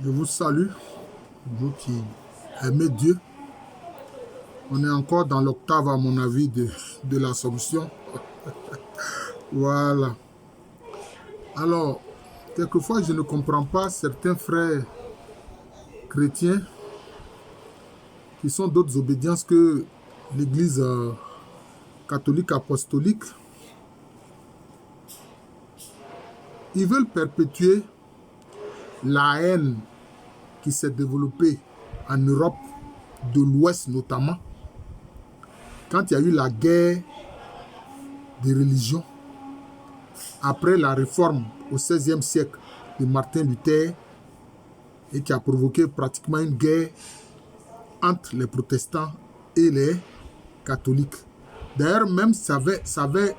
Je vous salue, vous qui aimez Dieu. On est encore dans l'octave, à mon avis, de l'Assomption. Voilà. Alors, quelquefois, je ne comprends pas certains frères chrétiens qui sont d'autres obédiences que l'Église catholique apostolique. Ils veulent perpétuer la haine qui s'est développée en Europe de l'Ouest notamment, quand il y a eu la guerre des religions, après la réforme au XVIe siècle de Martin Luther, et qui a provoqué pratiquement une guerre entre les protestants et les catholiques. D'ailleurs, même ça avait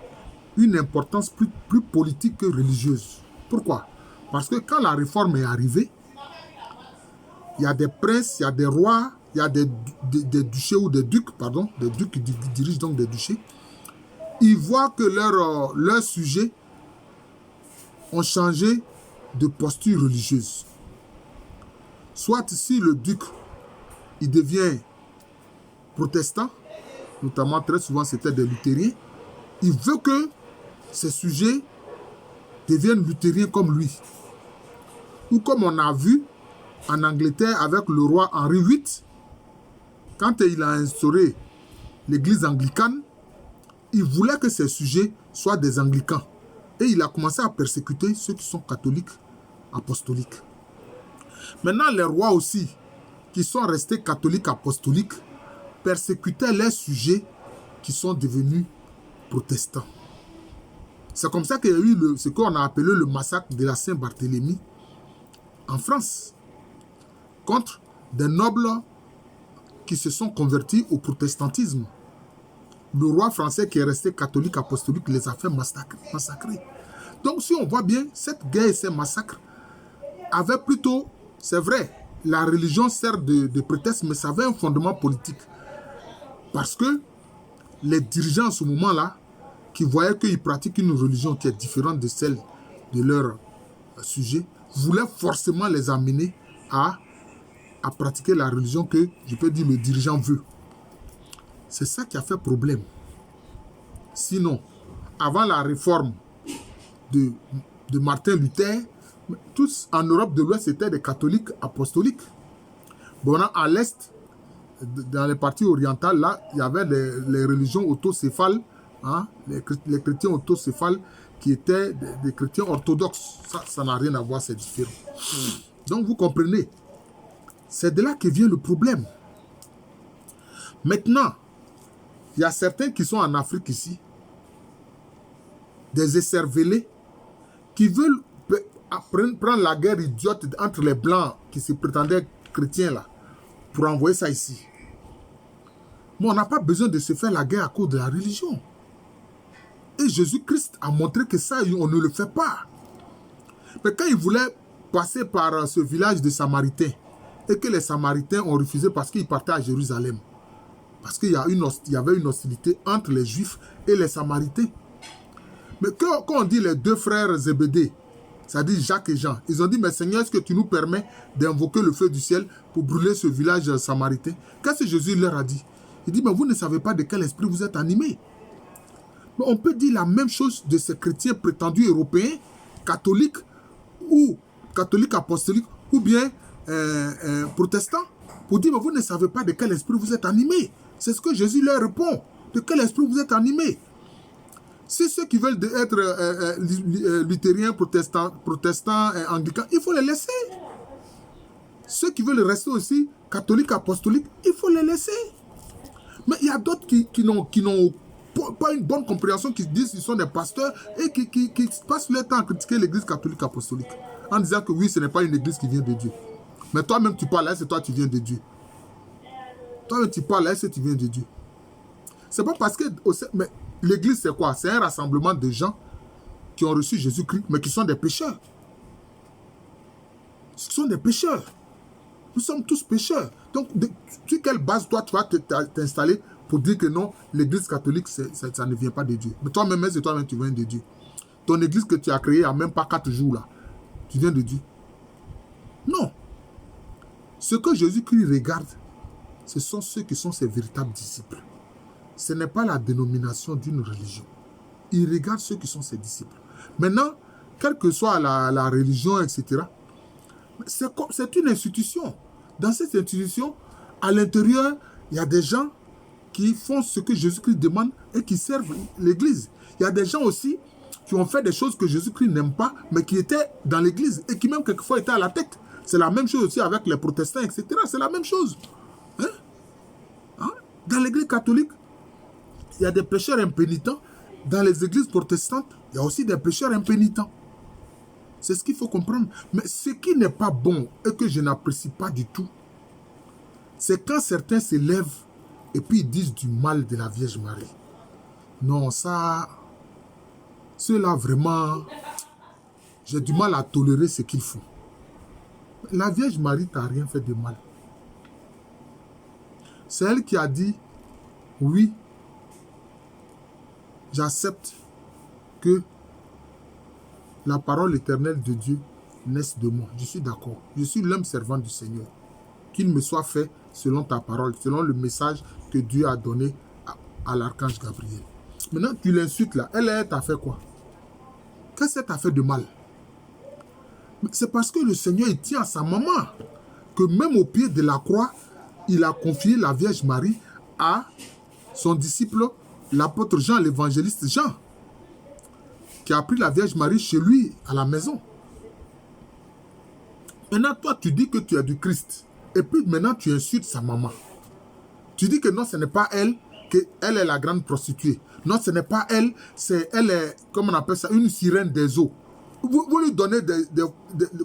une importance plus politique que religieuse. Pourquoi? Parce que quand la réforme est arrivée, il y a des princes, il y a des rois, il y a des duchés ou des ducs, pardon, des ducs qui dirigent donc des duchés. Ils voient que leurs sujets ont changé de posture religieuse. Soit si le duc, il devient protestant, notamment très souvent c'était des luthériens, il veut que ces sujets deviennent luthériens comme lui. Ou comme on a vu en Angleterre avec le roi Henri VIII, quand il a instauré l'église anglicane, il voulait que ces sujets soient des anglicans. Et il a commencé à persécuter ceux qui sont catholiques apostoliques. Maintenant, les rois aussi, qui sont restés catholiques apostoliques, persécutaient les sujets qui sont devenus protestants. C'est comme ça qu'il y a eu ce qu'on a appelé le massacre de la Saint-Barthélemy en France, contre des nobles qui se sont convertis au protestantisme. Le roi français qui est resté catholique apostolique les a fait massacrer. Donc si on voit bien, cette guerre et ces massacres avaient plutôt, c'est vrai, la religion sert de prétexte, mais ça avait un fondement politique. Parce que les dirigeants à ce moment-là, qui voyaient qu'ils pratiquent une religion qui est différente de celle de leur sujet, voulaient forcément les amener à pratiquer la religion que, je peux dire, le dirigeant veut. C'est ça qui a fait problème. Sinon, avant la réforme de Martin Luther, tous en Europe de l'Ouest étaient des catholiques apostoliques. Bon, à l'Est, dans les parties orientales, là, il y avait les religions autocéphales, hein, les chrétiens autocéphales qui étaient des chrétiens orthodoxes. Ça n'a rien à voir, c'est différent. Donc, vous comprenez, c'est de là que vient le problème. Maintenant, il y a certains qui sont en Afrique ici, des écervelés, qui veulent prendre la guerre idiote entre les Blancs qui se prétendaient chrétiens là, pour envoyer ça ici. Mais on n'a pas besoin de se faire la guerre à cause de la religion. Et Jésus-Christ a montré que ça, on ne le fait pas. Mais quand il voulait passer par ce village de Samaritains, et que les Samaritains ont refusé parce qu'ils partaient à Jérusalem, parce qu'il y avait une hostilité entre les Juifs et les Samaritains. Mais quand on dit les deux frères Zébédée, c'est-à-dire Jacques et Jean, ils ont dit, mais Seigneur, est-ce que tu nous permets d'invoquer le feu du ciel pour brûler ce village samaritain? Qu'est-ce que Jésus leur a dit? Il dit, mais vous ne savez pas de quel esprit vous êtes animés. Mais on peut dire la même chose de ces chrétiens prétendus européens, catholiques, ou catholiques apostoliques, ou bien protestants, pour dire, mais vous ne savez pas de quel esprit vous êtes animés. C'est ce que Jésus leur répond. De quel esprit vous êtes animés? Si ceux qui veulent être luthériens, protestants, anglicans, il faut les laisser. Ceux qui veulent rester aussi catholiques, apostoliques, il faut les laisser. Mais il y a d'autres qui n'ont pas une bonne compréhension, qui disent qu'ils sont des pasteurs et qui passent leur temps à critiquer l'église catholique apostolique en disant que oui, ce n'est pas une église qui vient de Dieu. Mais toi-même, tu parles là, c'est toi qui viens de Dieu. Toi-même, tu parles là, c'est tu viens de Dieu. C'est pas parce que... Mais l'église, c'est quoi? C'est un rassemblement de gens qui ont reçu Jésus-Christ, mais qui sont des pécheurs. Ce sont des pécheurs. Nous sommes tous pécheurs. Donc, sur quelle base, toi, tu vas t'installer pour dire que non, l'église catholique, ça ne vient pas de Dieu? Mais toi-même, c'est toi-même, tu viens de Dieu. Ton église que tu as créée il n'y a même pas 4 jours, là. Tu viens de Dieu. Non. Ce que Jésus-Christ regarde, ce sont ceux qui sont ses véritables disciples. Ce n'est pas la dénomination d'une religion. Il regarde ceux qui sont ses disciples. Maintenant, quelle que soit la religion, etc., c'est une institution. Dans cette institution, à l'intérieur, il y a des gens qui font ce que Jésus-Christ demande et qui servent l'Église. Il y a des gens aussi qui ont fait des choses que Jésus-Christ n'aime pas, mais qui étaient dans l'Église et qui même quelquefois étaient à la tête. C'est la même chose aussi avec les protestants, etc. C'est la même chose. Dans l'Église catholique, il y a des pécheurs impénitents. Dans les églises protestantes, il y a aussi des pécheurs impénitents. C'est ce qu'il faut comprendre. Mais ce qui n'est pas bon et que je n'apprécie pas du tout, c'est quand certains se lèvent et puis ils disent du mal de la Vierge Marie. Non, ça... Ceux-là, vraiment, j'ai du mal à tolérer ce qu'ils font. La Vierge Marie t'a rien fait de mal. C'est elle qui a dit, oui, j'accepte que la parole éternelle de Dieu naisse de moi. Je suis d'accord. Je suis l'homme servant du Seigneur. Qu'il me soit fait selon ta parole, selon le message que Dieu a donné à l'archange Gabriel. Maintenant, tu l'insultes là. Elle t'a fait quoi? Qu'est-ce qu'elle t'a fait de mal? C'est parce que le Seigneur, il tient à sa maman. Que même au pied de la croix, il a confié la Vierge Marie à son disciple, l'apôtre Jean, l'évangéliste Jean, qui a pris la Vierge Marie chez lui, à la maison. Maintenant, toi, tu dis que tu es du Christ. Et puis maintenant, tu insultes sa maman. Tu dis que non, ce n'est pas elle, qu'elle est la grande prostituée. Non, ce n'est pas elle, elle est, comment on appelle ça, une sirène des eaux. Vous lui donnez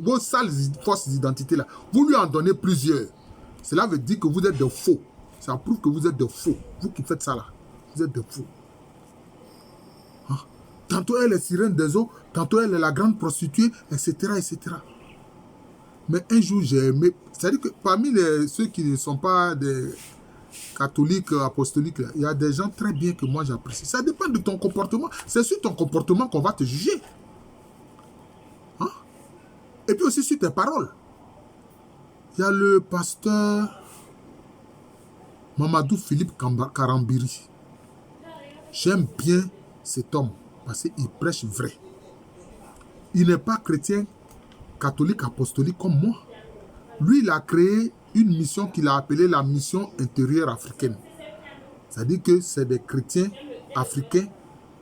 vos sales fausses identités là. Vous lui en donnez plusieurs. Cela veut dire que vous êtes de faux. Ça prouve que vous êtes de faux. Vous qui faites ça là, vous êtes de faux. Hein? Tantôt elle est sirène des eaux, tantôt elle est la grande prostituée, etc. etc. Mais un jour j'ai aimé, c'est-à-dire que parmi ceux qui ne sont pas des catholiques, apostoliques, là, il y a des gens très bien que moi j'apprécie. Ça dépend de ton comportement. C'est sur ton comportement qu'on va te juger. Hein? Et puis aussi sur tes paroles. Il y a le pasteur Mamadou Philippe Karambiri. J'aime bien cet homme parce qu'il prêche vrai. Il n'est pas chrétien, catholique, apostolique comme moi. Lui, il a créé une mission qu'il a appelée la mission intérieure africaine. C'est-à-dire que c'est des chrétiens africains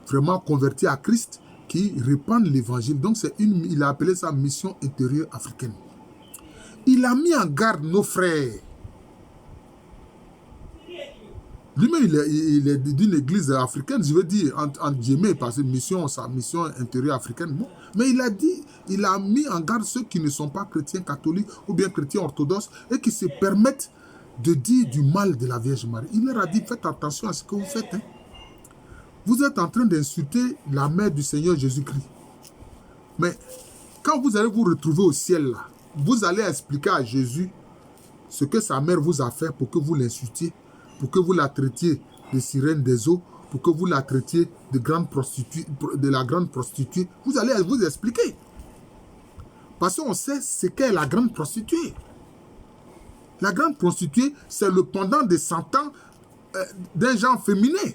vraiment convertis à Christ qui répandent l'évangile. Donc, il a appelé ça mission intérieure africaine. Il a mis en garde nos frères. Lui-même, il est d'une église africaine, je veux dire, en guillemets, parce que sa mission intérieure africaine. Bon. Mais il a mis en garde ceux qui ne sont pas chrétiens catholiques ou bien chrétiens orthodoxes et qui se permettent de dire du mal de la Vierge Marie. Il leur a dit, faites attention à ce que vous faites. Hein. Vous êtes en train d'insulter la mère du Seigneur Jésus-Christ. Mais quand vous allez vous retrouver au ciel, là, vous allez expliquer à Jésus ce que sa mère vous a fait pour que vous l'insultiez, pour que vous la traitiez de sirène des eaux, pour que vous la traitiez de la grande prostituée. Vous allez vous expliquer. Parce qu'on sait ce qu'est la grande prostituée. La grande prostituée, c'est le pendant de 100 ans d'un genre féminin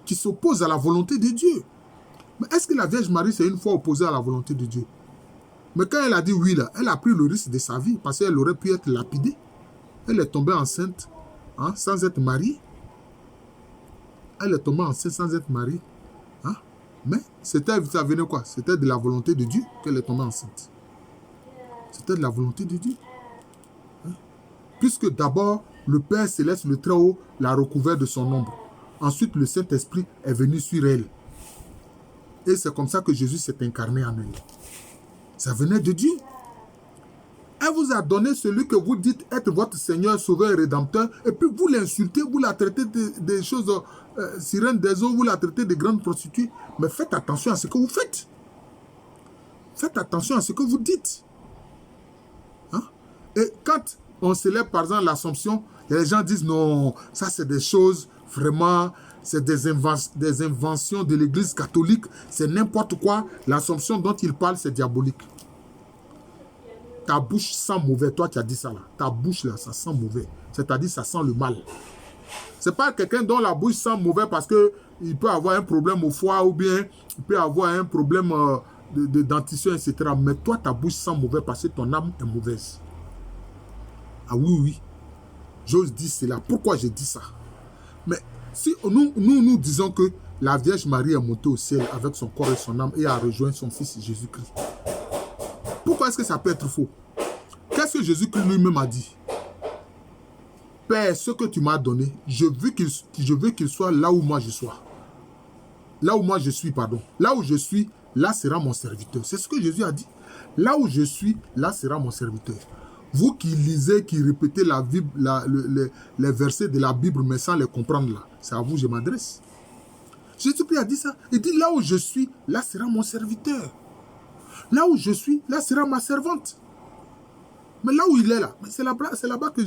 qui s'oppose à la volonté de Dieu. Mais est-ce que la Vierge Marie s'est une fois opposée à la volonté de Dieu? Mais quand elle a dit oui, là, elle a pris le risque de sa vie parce qu'elle aurait pu être lapidée. Elle est tombée enceinte sans être mariée. Elle est tombée enceinte sans être mariée. Hein? Mais ça venait quoi? C'était de la volonté de Dieu qu'elle est tombée enceinte. C'était de la volonté de Dieu. Hein? Puisque d'abord, le Père Céleste, le Très-Haut, l'a recouvert de son ombre. Ensuite, le Saint-Esprit est venu sur elle. Et c'est comme ça que Jésus s'est incarné en elle. Ça venait de Dieu. Elle vous a donné celui que vous dites être votre Seigneur, Sauveur et Rédempteur, et puis vous l'insultez, vous la traitez des choses sirènes des eaux, vous la traitez de grandes prostituées. Mais faites attention à ce que vous faites. Faites attention à ce que vous dites. Hein? Et quand on célèbre par exemple l'Assomption, les gens disent non, ça c'est des choses vraiment, c'est des inventions de l'Église catholique, c'est n'importe quoi. L'Assomption dont il parle, c'est diabolique. ta bouche sent mauvais. Toi, tu as dit ça là. Ta bouche là, ça sent mauvais. C'est-à-dire, ça sent le mal. C'est pas quelqu'un dont la bouche sent mauvais parce qu'il peut avoir un problème au foie ou bien il peut avoir un problème de dentition, etc. Mais toi, ta bouche sent mauvais parce que ton âme est mauvaise. Ah oui, oui. J'ose dire cela. Pourquoi j'ai dit ça? Mais si nous disons que la Vierge Marie est montée au ciel avec son corps et son âme et a rejoint son Fils Jésus-Christ, pourquoi est-ce que ça peut être faux? Qu'est-ce que Jésus-Christ lui-même a dit? Père, ce que tu m'as donné, je veux qu'il soit là où moi je sois. Là où moi je suis, pardon. Là où je suis, là sera mon serviteur. C'est ce que Jésus a dit. Là où je suis, là sera mon serviteur. Vous qui lisez, qui répétez les versets de la Bible, mais sans les comprendre là, c'est à vous que je m'adresse. Jésus-Christ a dit ça. Il dit, là où je suis, là sera mon serviteur. Là où je suis, là sera ma servante. Mais là où il est là, c'est là-bas que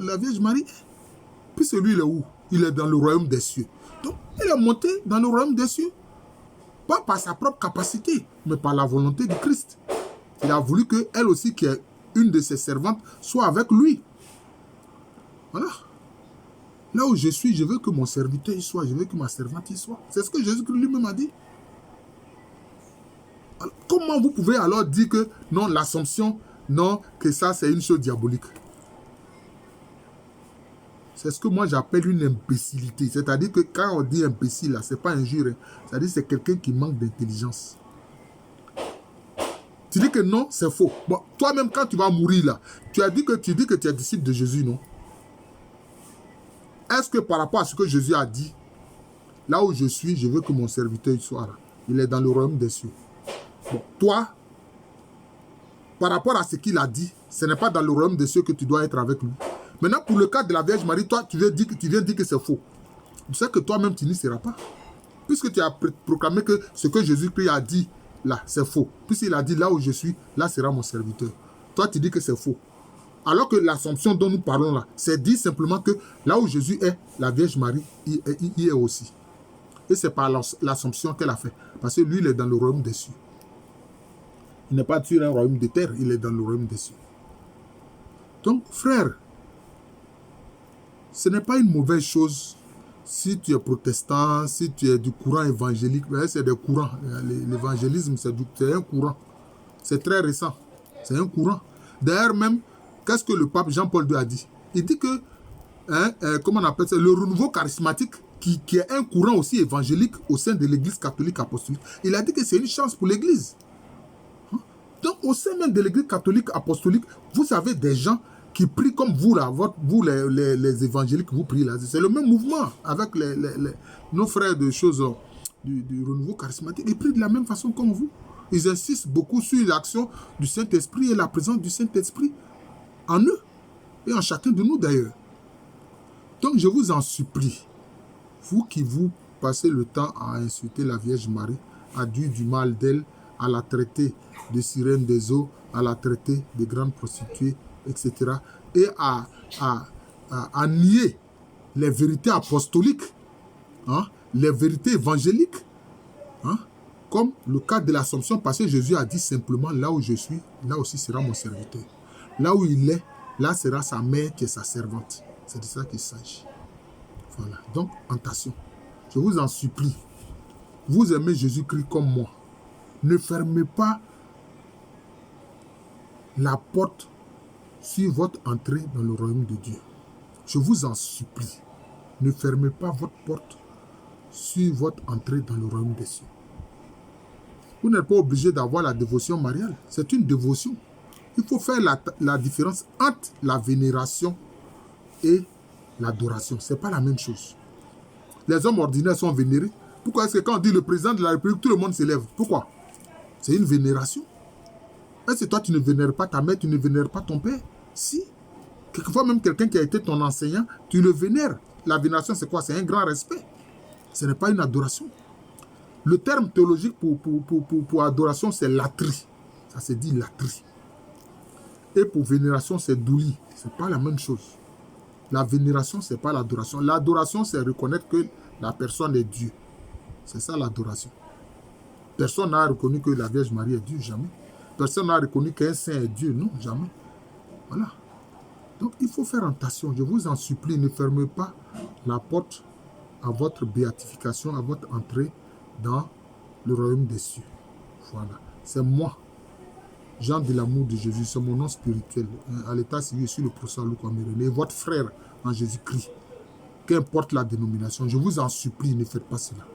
la Vierge Marie est. Puis celui, il est où? Il est dans le royaume des cieux. Donc, il est monté dans le royaume des cieux. Pas par sa propre capacité, mais par la volonté du Christ. Il a voulu qu'elle aussi, qui est une de ses servantes, soit avec lui. Voilà. Là où je suis, je veux que mon serviteur y soit. Je veux que ma servante y soit. C'est ce que Jésus-Christ lui-même a dit. Alors, comment vous pouvez alors dire que non, l'Assomption, non, que ça c'est une chose diabolique? C'est ce que moi j'appelle une imbécilité. C'est-à-dire que quand on dit imbécile, là, ce n'est pas injure. Hein. C'est-à-dire que c'est quelqu'un qui manque d'intelligence. Tu dis que non, c'est faux. Bon, toi-même, quand tu vas mourir là, tu dis que tu es disciple de Jésus, non? Est-ce que par rapport à ce que Jésus a dit, là où je suis, je veux que mon serviteur soit là. Il est dans le royaume des cieux. Bon, toi, par rapport à ce qu'il a dit, ce n'est pas dans le royaume des cieux que tu dois être avec lui. Maintenant, pour le cas de la Vierge Marie, toi, tu viens dire que c'est faux. Tu sais que toi-même, tu n'y seras pas. Puisque tu as proclamé que ce que Jésus-Christ a dit, là, c'est faux. Puisqu'il a dit, là où je suis, là sera mon serviteur. Toi, tu dis que c'est faux. Alors que l'Assomption dont nous parlons là, c'est dit simplement que là où Jésus est, la Vierge Marie y est aussi. Et c'est par l'Assomption qu'elle a fait. Parce que lui, il est dans le royaume des cieux. Il n'est pas sur un royaume de terre, il est dans le royaume des cieux. Donc, frère, ce n'est pas une mauvaise chose si tu es protestant, si tu es du courant évangélique. C'est des courants. L'évangélisme, c'est un courant. C'est très récent. C'est un courant. D'ailleurs, même, qu'est-ce que le pape Jean-Paul II a dit? Il dit que, comment on appelle ça, le renouveau charismatique, qui est un courant aussi évangélique au sein de l'Église catholique apostolique, il a dit que c'est une chance pour l'Église. Donc, au sein même de l'Église catholique apostolique, vous avez des gens qui prient comme vous, là, vous les évangéliques, vous priez là. C'est le même mouvement avec nos frères de choses du renouveau charismatique. Ils prient de la même façon comme vous. Ils insistent beaucoup sur l'action du Saint-Esprit et la présence du Saint-Esprit en eux et en chacun de nous d'ailleurs. Donc, je vous en supplie, vous qui vous passez le temps à insulter la Vierge Marie, à dire du mal d'elle, à la traiter de sirène des eaux, à la traiter de grande prostituée, etc. Et à nier les vérités apostoliques, hein, les vérités évangéliques, hein, comme le cas de l'Assomption, parce que Jésus a dit simplement, là où je suis, là aussi sera mon serviteur. Là où il est, là sera sa mère qui est sa servante. C'est de ça qu'il s'agit. Voilà. Donc, attention. Je vous en supplie. Vous aimez Jésus-Christ comme moi. Ne fermez pas la porte sur votre entrée dans le royaume de Dieu. Je vous en supplie. Ne fermez pas votre porte sur votre entrée dans le royaume des cieux. Vous n'êtes pas obligé d'avoir la dévotion mariale. C'est une dévotion. Il faut faire la différence entre la vénération et l'adoration. Ce n'est pas la même chose. Les hommes ordinaires sont vénérés. Pourquoi est-ce que quand on dit le président de la République, tout le monde s'élève? Pourquoi? C'est une vénération. Est-ce que toi, tu ne vénères pas ta mère, tu ne vénères pas ton père? Si. Quelquefois, même quelqu'un qui a été ton enseignant, tu le vénères. La vénération, c'est quoi? C'est un grand respect. Ce n'est pas une adoration. Le terme théologique pour adoration, c'est latrie. Ça se dit latrie. Et pour vénération, c'est douli. Ce n'est pas la même chose. La vénération, ce n'est pas l'adoration. L'adoration, c'est reconnaître que la personne est Dieu. C'est ça l'adoration. Personne n'a reconnu que la Vierge Marie est Dieu, jamais. personne n'a reconnu qu'un saint est Dieu. Non, jamais. Voilà. Donc, il faut faire attention. Je vous en supplie, ne fermez pas la porte à votre béatification, à votre entrée dans le royaume des cieux. Voilà. C'est moi, Jean de l'amour de Jésus, c'est mon nom spirituel. À l'état civil, je suis le professeur Luc Amirele, votre frère en Jésus-Christ. Qu'importe la dénomination, je vous en supplie, ne faites pas cela.